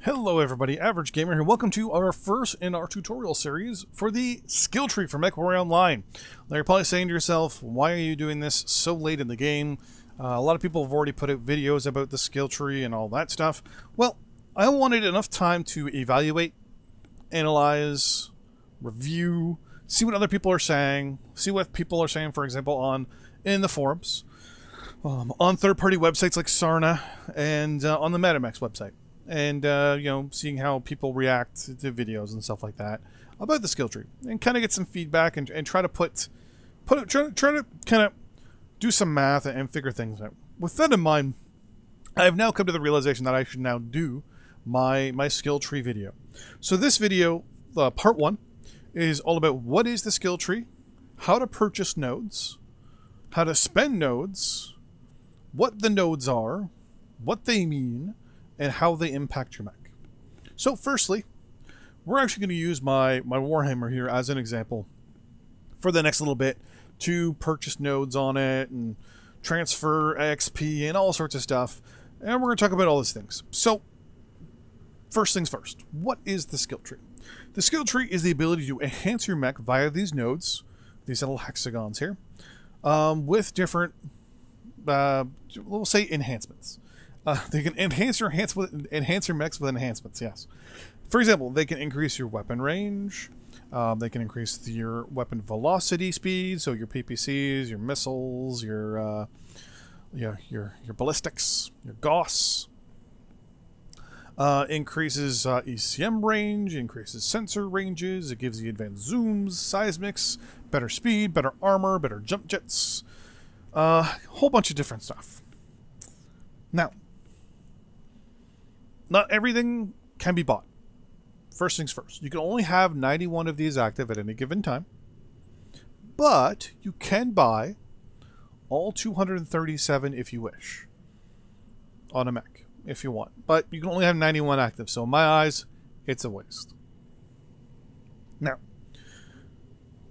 Hello everybody, Average Gamer here. Welcome to our first in our tutorial series for the skill tree for MechWarrior Online. Now you're probably saying to yourself, why are you doing this so late in the game? A lot of people have already put out videos about the skill tree and all that stuff. Well, I wanted enough time to evaluate, analyze, review, see what other people are saying, see what people are saying, for example, in the forums, on third-party websites like Sarna, and on the MetaMex website. And seeing how people react to videos and stuff like that about the skill tree, and kind of get some feedback and try to try to kind of do some math and figure things out. With that in mind, I have now come to the realization that I should now do my skill tree video. So this video, part one, is all about what is the skill tree, how to purchase nodes, how to spend nodes, what the nodes are, what they mean, and how they impact your mech. So firstly, we're actually going to use my Warhammer here as an example for the next little bit to purchase nodes on it and transfer XP and all sorts of stuff. And we're going to talk about all these things. So first things first, what is the skill tree? The skill tree is the ability to enhance your mech via these nodes, these little hexagons here, with different, we'll say enhancements. They can enhance your mechs with enhancements, yes. For example, they can increase your weapon range. They can increase your weapon velocity speed, so your PPCs, your missiles, your ballistics, your Gauss. Increases ECM range, increases sensor ranges. It gives you advanced zooms, seismics, better speed, better armor, better jump jets. Whole bunch of different stuff. Now, not everything can be bought. First things first, you can only have 91 of these active at any given time, but you can buy all 237 if you wish on a mech, if you want. But you can only have 91 active, so in my eyes, it's a waste. Now,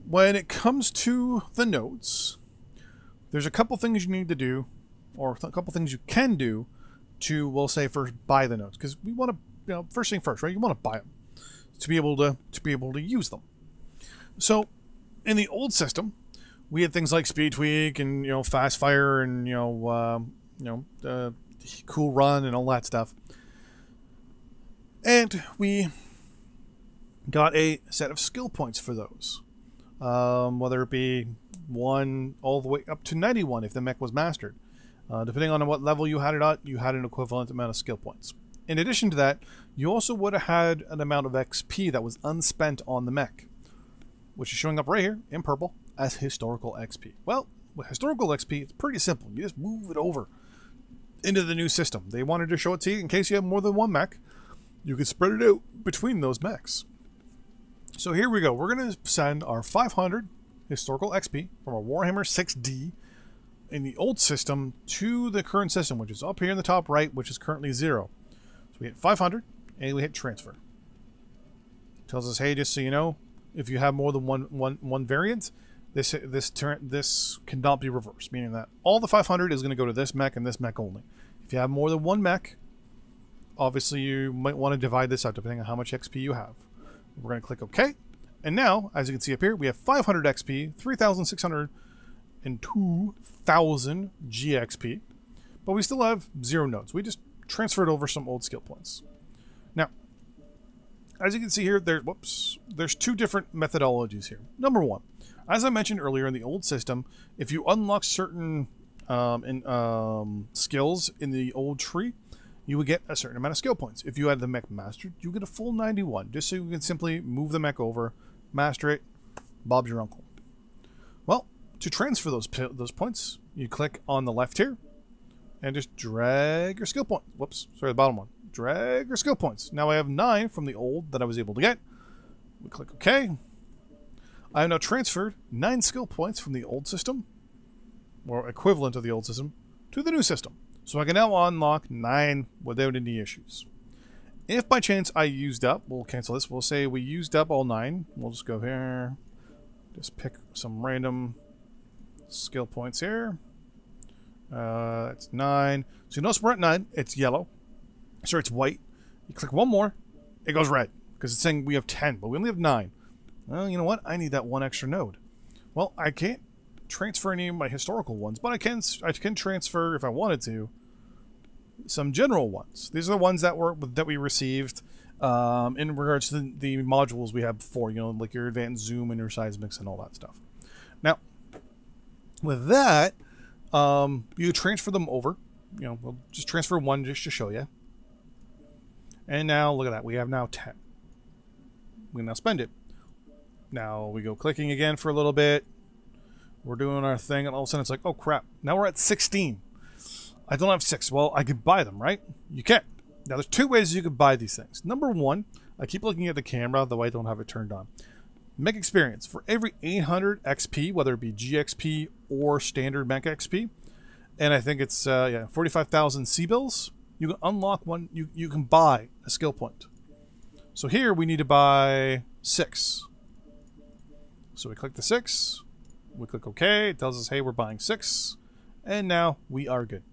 when it comes to the nodes, there's a couple things you need to do, or a couple things you can do to, we'll say, first buy the nodes, because we want to, first thing first, right? You want to buy them to be able to use them. So, in the old system, we had things like speed tweak and fast fire and cool run and all that stuff, and we got a set of skill points for those, whether it be 1 all the way up to 91 if the mech was mastered. Depending on what level you had it at, you had an equivalent amount of skill points. In addition to that, you also would have had an amount of XP that was unspent on the mech, which is showing up right here in purple as historical XP. Well, with historical XP, it's pretty simple. You just move it over into the new system. They wanted to show it to you in case you have more than one mech. You could spread it out between those mechs. So here we go. We're going to send our 500 historical XP from our Warhammer 6D in the old system to the current system, which is up here in the top right, which is currently 0. So we hit 500 and we hit transfer. It tells us, hey, just so you know, if you have more than one variant, this cannot be reversed, meaning that all the 500 is going to go to this mech and this mech only. If you have more than one mech, obviously you might want to divide this out depending on how much XP you have. We're going to click OK, and now, as you can see up here, we have 500 XP, 3,600 and 2,000 GXP, but we still have 0 nodes. We just transferred over some old skill points. Now, as you can see here, there's 2 different methodologies here. Number 1, as I mentioned earlier, in the old system, if you unlock certain skills in the old tree, you would get a certain amount of skill points. If you had the mech mastered, you get a full 91, just so you can simply move the mech over, master it, Bob's your uncle. Well, to transfer those points, you click on the left here and just drag your skill point. Whoops, sorry, the bottom one. Drag your skill points. Now I have 9 from the old that I was able to get. We click OK. I have now transferred 9 skill points from the old system, or equivalent of the old system, to the new system. So I can now unlock 9 without any issues. If by chance I used up, we'll cancel this. We'll say we used up all 9. We'll just go here. Just pick some random skill points here. It's 9. So you notice we're at 9. It's yellow. Sorry, it's white. You click one more, it goes red because it's saying we have 10, but we only have 9. Well, you know what? I need that one extra node. Well, I can't transfer any of my historical ones, but I can transfer, if I wanted to, some general ones. These are the ones that we received in regards to the modules we had before, you know, like your advanced zoom and your seismics and all that stuff. Now, with that, you transfer them over. You know, we'll just transfer one just to show you. And now, look at that. We have now 10. We can now spend it. Now, we go clicking again for a little bit. We're doing our thing, and all of a sudden it's like, oh crap, now we're at 16. I don't have 6. Well, I could buy them, right? You can. Now, there's 2 ways you could buy these things. Number 1, I keep looking at the camera, though I don't have it turned on. Mech Experience. For every 800 XP, whether it be GXP or standard Mech XP, and I think it's 45,000 C-bills, you can unlock one, you can buy a skill point. So here we need to buy 6. So we click the 6, we click OK, it tells us, hey, we're buying 6, and now we are good.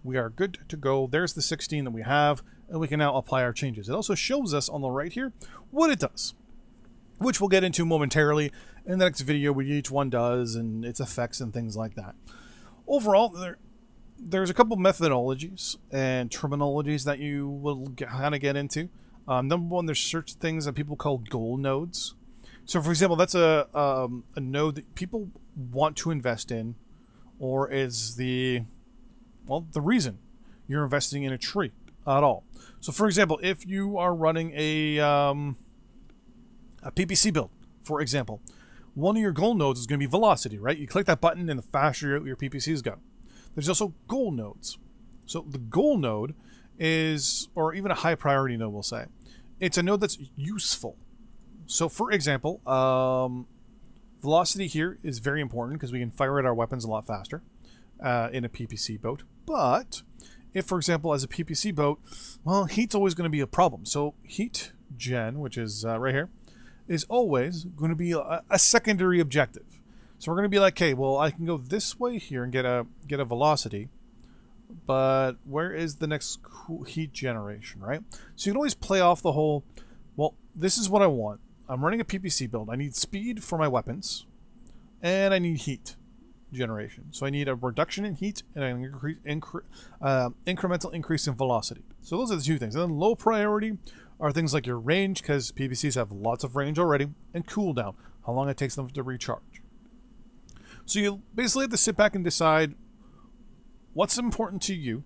We are good to go. There's the 16 that we have, and we can now apply our changes. It also shows us on the right here what it does, which we'll get into momentarily in the next video, what each one does and its effects and things like that. Overall, there's a couple methodologies and terminologies that you will kind of get into. Number 1, there's certain things that people call goal nodes. So, for example, that's a node that people want to invest in, or is the reason you're investing in a tree at all. So, for example, if you are running a PPC build, for example, one of your goal nodes is going to be velocity, right? You click that button and the faster your PPCs go. There's also goal nodes. So the goal node is, or even a high priority node, we'll say, it's a node that's useful. So for example, velocity here is very important because we can fire at our weapons a lot faster in a PPC boat. But if, for example, as a PPC boat, well, heat's always going to be a problem. So heat gen, which is right here, is always going to be a secondary objective. So we're going to be like, okay, well, I can go this way here and get a velocity, but where is the next heat generation, right? So you can always play off the whole, well, this is what I want. I'm running a PPC build. I need speed for my weapons, and I need heat generation. So I need a reduction in heat and an incremental increase in velocity. So those are the 2 things. And then low priority are things like your range, because PPCs have lots of range already, and cooldown, how long it takes them to recharge. So you basically have to sit back and decide what's important to you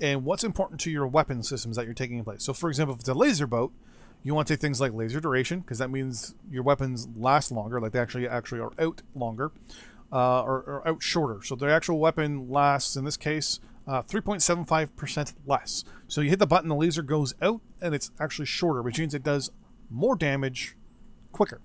and what's important to your weapon systems that you're taking in place. So for example, if it's a laser boat, you want to take things like laser duration, because that means your weapons last longer, like they actually are out longer, or out shorter. So the actual weapon lasts, in this case, 3.75% less. So you hit the button, the laser goes out, and it's actually shorter, which means it does more damage quicker.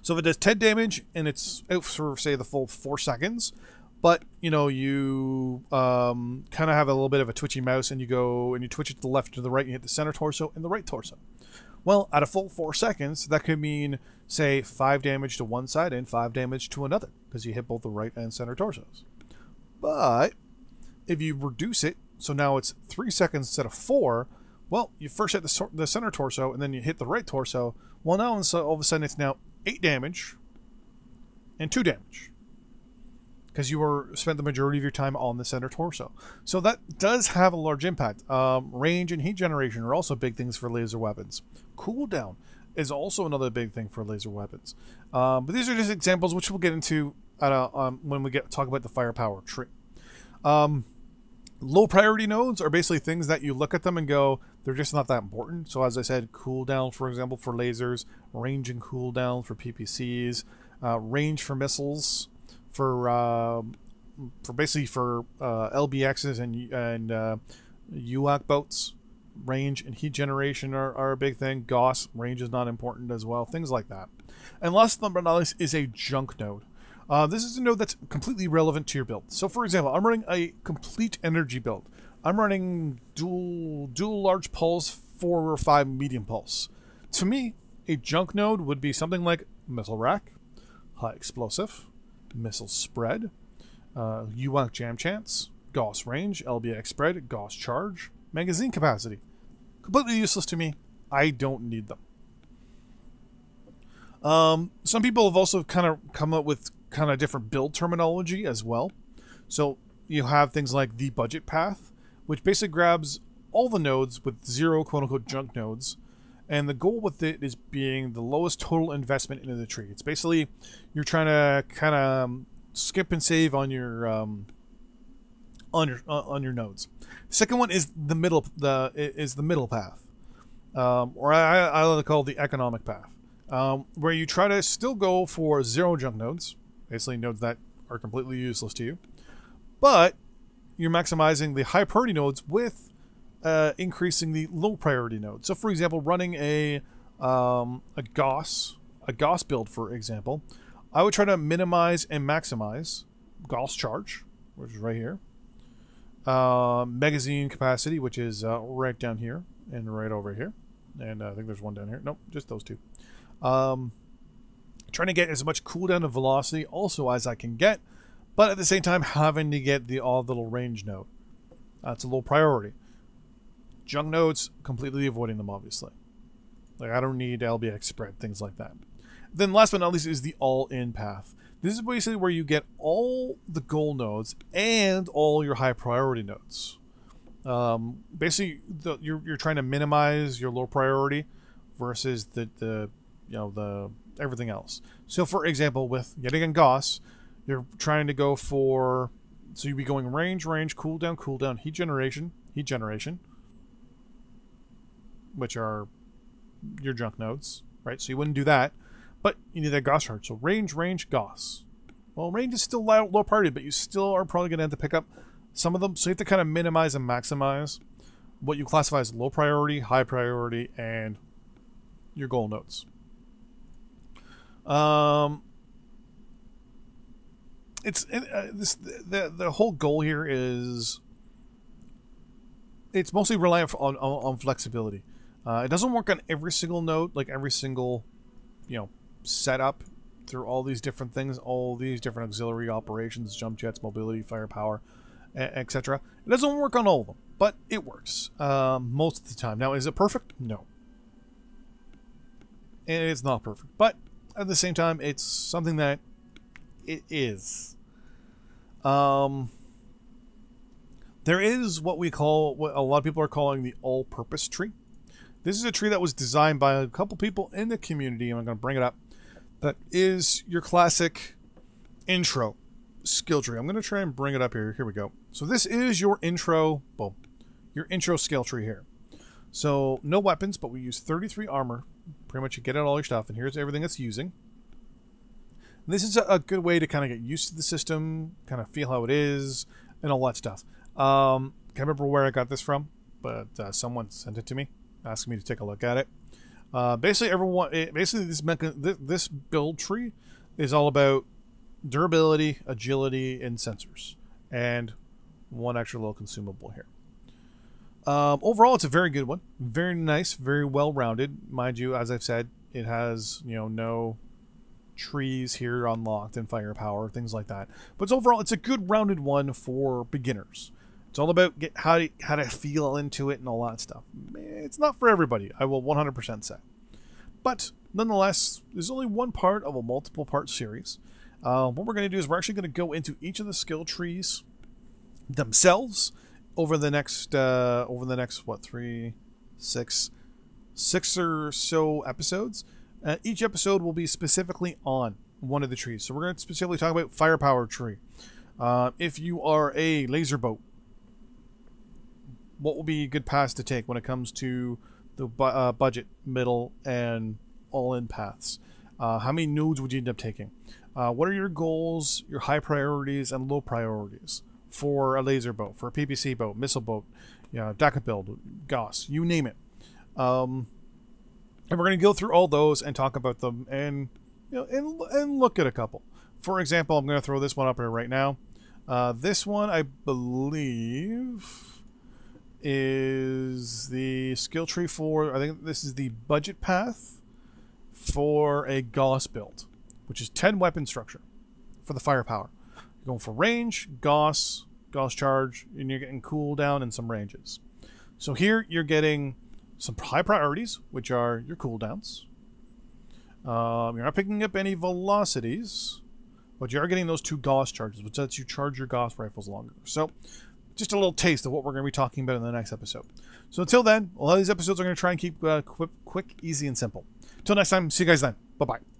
So if it does 10 damage and it's out for, say, the full 4 seconds, but, you know, you kind of have a little bit of a twitchy mouse, and you go and you twitch it to the left, to the right, and you hit the center torso and the right torso. Well, at a full 4 seconds, that could mean, say, 5 damage to one side and 5 damage to another, because you hit both the right and center torsos. But if you reduce it, so now it's 3 seconds instead of 4, well, you first hit the center torso, and then you hit the right torso. Well, now all of a sudden it's now 8 damage and 2 damage, because you spent the majority of your time on the center torso. So that does have a large impact. Range and heat generation are also big things for laser weapons. Cooldown is also another big thing for laser weapons. But these are just examples which we'll get into when we talk about the firepower tree. Low priority nodes are basically things that you look at them and go, they're just not that important. So as I said, cooldown, for example, for lasers, range and cooldown for PPCs, range for missiles, for LBXs and UAC boats. Range and heat generation are a big thing. Gauss, range is not important as well. Things like that. And last but not least is a junk node. This is a node that's completely relevant to your build. So for example, I'm running a complete energy build. I'm running dual large pulse, 4 or 5 medium pulse. To me, a junk node would be something like missile rack, high explosive, missile spread, UAC jam chance, Gauss range, LBX spread, Gauss charge, magazine capacity. Completely useless to me. I don't need them. Some people have also kind of come up with kind of different build terminology as well. So you have things like the budget path, which basically grabs all the nodes with 0 quote-unquote junk nodes, and the goal with it is being the lowest total investment into the tree. It's basically you're trying to kind of skip and save on your nodes. Second one is the middle path, or I like to call it the economic path, where you try to still go for 0 junk nodes, basically nodes that are completely useless to you, but you're maximizing the high priority nodes with increasing the low priority nodes. So, for example, running a Gauss build, for example, I would try to minimize and maximize Gauss charge, which is right here, magazine capacity, which is right down here and right over here, and I think there's one down here. Nope, just those two. Trying to get as much cooldown and velocity also as I can get, but at the same time having to get the odd little range node. That's a low priority. Junk nodes, completely avoiding them, obviously. Like, I don't need LBX spread, things like that. Then last but not least is the all-in path. This is basically where you get all the goal nodes and all your high priority nodes. Basically, you're trying to minimize your low priority versus the everything else. So, for example, with yet again Gauss, you're trying to go for, so you'd be going range, cooldown, heat generation, which are your junk nodes, right? So you wouldn't do that, but you need that Gauss charge. So range, Gauss. Well, range is still low priority, but you still are probably going to have to pick up some of them. So you have to kind of minimize and maximize what you classify as low priority, high priority, and your goal nodes. The whole goal here is it's mostly reliant on flexibility. It doesn't work on every single node, like every single setup through all these different things, all these different auxiliary operations, jump jets, mobility, firepower, etc. It doesn't work on all of them, but it works most of the time. Now, is it perfect? No. And it's not perfect, but at the same time, it's something that it is. There is what a lot of people are calling the all-purpose tree. This is a tree that was designed by a couple people in the community, and I'm going to bring it up. That is your classic intro skill tree. I'm going to try and bring it up here. Here we go. So this is your intro skill tree here. So no weapons, but we use 33 armor. Pretty much you get out all your stuff, and here's everything it's using. And this is a good way to kind of get used to the system, kind of feel how it is, and all that stuff. Can't remember where I got this from, but someone sent it to me, asking me to take a look at it. Basically, this build tree is all about durability, agility, and sensors, and one extra little consumable here. Overall, it's a very good one. Very nice, very well-rounded. Mind you, as I've said, it has no trees here unlocked and firepower, things like that. But overall, it's a good rounded one for beginners. It's all about how to feel into it and all that stuff. It's not for everybody, I will 100% say. But nonetheless, there's only one part of a multiple part series. What we're going to do is we're actually going to go into each of the skill trees themselves over the next what, 6 or so episodes. Each episode will be specifically on one of the trees. So we're going to specifically talk about firepower tree. If you are a laser boat, what will be a good paths to take when it comes to the budget, middle, and all-in paths? How many nodes would you end up taking? What are your goals, your high priorities, and low priorities for a laser boat, for a PPC boat, missile boat, DACA build, Gauss, you name it. And we're going to go through all those and talk about them and look at a couple. For example, I'm going to throw this one up here right now. This one, I believe, is the skill tree for, I think this is the budget path for a Gauss build, which is 10 weapon structure for the firepower. You're going for range, Gauss charge, and you're getting cooldown and some ranges. So here you're getting some high priorities, which are your cooldowns. You're not picking up any velocities, but you are getting those 2 Gauss charges, which lets you charge your Gauss rifles longer. So just a little taste of what we're going to be talking about in the next episode. So until then, a lot of these episodes are going to try and keep quick, easy, and simple. Until next time, see you guys then. Bye-bye.